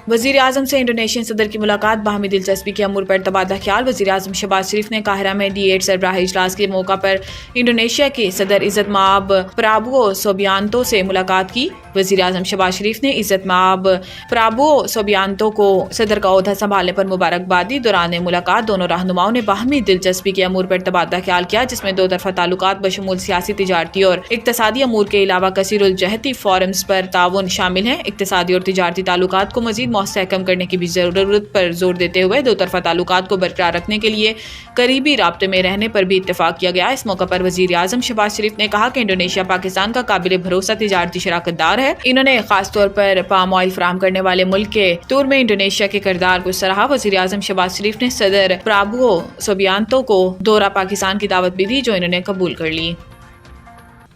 وزیر اعظم سے انڈونیشین صدر کی ملاقات، باہمی دلچسپی کے امور پر تبادلہ خیال۔ وزیر اعظم شہباز شریف نے قاہرہ میں D8 سربراہی اجلاس کے موقع پر انڈونیشیا کے صدر عزت مآب پرابوو سوبیانتو سے ملاقات کی۔ وزیر اعظم شہباز شریف نے عزت مآب پرابوو سوبیانتو کو صدر کا عہدہ سنبھالنے پر مبارکباد دی۔ دوران ملاقات دونوں رہنماؤں نے باہمی دلچسپی کے امور پر تبادلہ خیال کیا، جس میں دو طرفہ تعلقات بشمول سیاسی، تجارتی اور اقتصادی امور کے علاوہ کثیر الجہتی فورمز پر تعاون شامل ہے۔ اقتصادی اور تجارتی تعلقات کو مزید مستحکم کرنے کی بھی ضرورت پر زور دیتے ہوئے دو طرفہ تعلقات کو برقرار رکھنے کے لیے قریبی رابطے میں رہنے پر بھی اتفاق کیا گیا۔ اس موقع پر وزیر اعظم شہباز شریف نے کہا کہ انڈونیشیا پاکستان کا قابل بھروسہ تجارتی شراکت دار ہے۔ انہوں نے خاص طور پر پام آئل فراہم کرنے والے ملک کے طور میں انڈونیشیا کے کردار کو سراہا۔ وزیر اعظم شہباز شریف نے صدر پرابوو سوبیانتو کو دورہ پاکستان کی دعوت بھی دی، جو انہوں نے قبول کر لی۔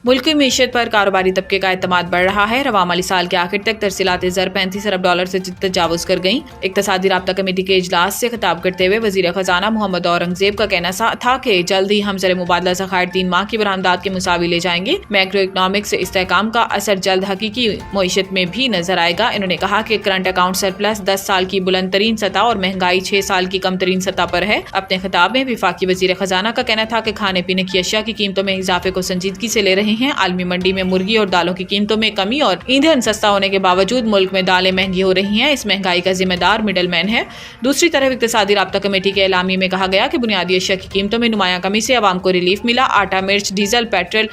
ملکی معیشت پر کاروباری طبقے کا اعتماد بڑھ رہا ہے۔ رواں مالی سال کے آخر تک ترسیلات زر $35 ارب سے تجاوز کر گئیں۔ اقتصادی رابطہ کمیٹی کے اجلاس سے خطاب کرتے ہوئے وزیر خزانہ محمد اورنگزیب کا کہنا تھا کہ جلد ہی ہم زر مبادلہ ذخائر 3 ماہ کی برآمدات کے مساوی لے جائیں گے۔ میکرو اکنامکس استحکام کا اثر جلد حقیقی معیشت میں بھی نظر آئے گا۔ انہوں نے کہا کہ کرنٹ اکاؤنٹ سرپلس 10 سال کی بلند ترین سطح اور مہنگائی 6 سال کی کم ترین سطح پر ہے۔ اپنے خطاب میں وفاقی وزیر خزانہ کا کہنا تھا کہ کھانے پینے کی اشیاء کی قیمتوں میں اضافے کو سنجیدگی سے لے رہے ہیں۔ عالمی منڈی میں مرغی اور دالوں کی قیمتوں میں کمی اور ایندھن سستا ہونے کے باوجود ملک میں دالیں مہنگی ہو رہی ہیں۔ اس مہنگائی کا ذمہ دار مڈل مین ہے۔ دوسری طرف اقتصادی رابطہ کمیٹی کے اعلامیے میں کہا گیا کہ بنیادی اشیاء کی قیمتوں میں نمایاں کمی سے عوام کو ریلیف ملا۔ آٹا، مرچ، ڈیزل، پیٹرول،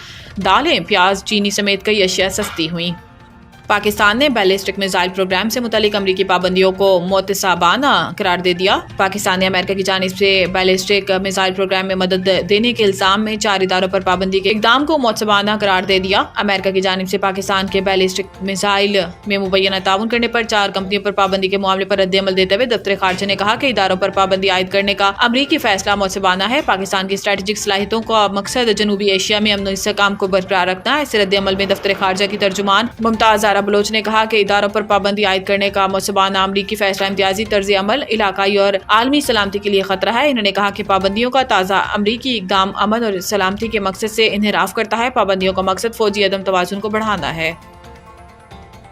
دالیں، پیاز، چینی سمیت کئی اشیاء سستی ہوئیں۔ پاکستان نے بیلسٹک میزائل پروگرام سے متعلق امریکی پابندیوں کو معتصبانہ قرار دے دیا۔ پاکستان نے امریکہ کی جانب سے بیلسٹک میزائل پروگرام میں مدد دینے کے الزام میں 4 اداروں پر پابندی کے اقدام کو معتصبانہ قرار دے دیا۔ امریکہ کی جانب سے پاکستان کے بیلسٹک میزائل میں مبینہ تعاون کرنے پر 4 کمپنیوں پر پابندی کے معاملے پر رد عمل دیتے ہوئے دفتر خارجہ نے کہا کہ اداروں پر پابندی عائد کرنے کا امریکی فیصلہ معتصبانہ ہے۔ پاکستان کی اسٹریٹجک صلاحیتوں کا مقصد جنوبی ایشیا میں امن و استحکام کو برقرار رکھنا ہے۔ اس رد عمل میں دفتر خارجہ کی ترجمان ممتاز بلوچ نے کہا کہ اداروں پر پابندی عائد کرنے کا معتصبانہ امریکی فیصلہ امتیازی طرز عمل علاقائی اور عالمی سلامتی کے لیے خطرہ ہے۔ انہوں نے کہا کہ پابندیوں کا تازہ امریکی اقدام امن اور سلامتی کے مقصد سے انحراف کرتا ہے۔ پابندیوں کا مقصد فوجی عدم توازن کو بڑھانا ہے۔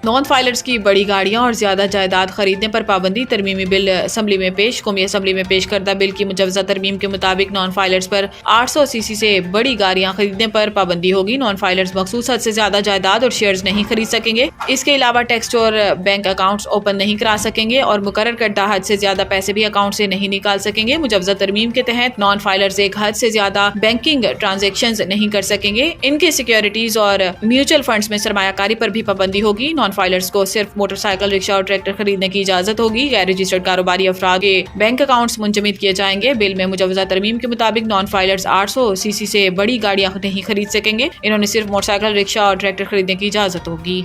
نان فائلرز کی بڑی گاڑیاں اور زیادہ جائیداد خریدنے پر پابندی۔ ترمیمی بل اسمبلی میں پیش۔ قومی اسمبلی میں پیش کردہ بل کی مجوزہ ترمیم کے مطابق نان فائلرز پر 800 cc سے بڑی گاڑیاں خریدنے پر پابندی ہوگی۔ نان فائلرز مخصوص حد سے زیادہ جائیداد اور شیئرز نہیں خرید سکیں گے۔ اس کے علاوہ ٹیکسٹ اور بینک اکاؤنٹس اوپن نہیں کرا سکیں گے اور مقرر کردہ حد سے زیادہ پیسے بھی اکاؤنٹ سے نہیں نکال سکیں گے۔ مجوزہ ترمیم کے تحت نان فائلرز ایک حد سے زیادہ بینکنگ ٹرانزیکشنز نہیں کر سکیں گے۔ ان کے سیکیورٹیز اور میوچل فنڈز میں سرمایہ کاری پر بھی پابندی ہوگی۔ نان فائلرز کو صرف موٹر سائیکل، رکشہ اور ٹریکٹر خریدنے کی اجازت ہوگی۔ غیر رجسٹرڈ کاروباری افراد کے بینک اکاؤنٹس منجمد کیے جائیں گے۔ بل میں مجوزہ ترمیم کے مطابق نان فائلرز 800 cc سے بڑی گاڑیاں نہیں خرید سکیں گے۔ انہوں نے صرف موٹر سائیکل، رکشہ اور ٹریکٹر خریدنے کی اجازت ہوگی۔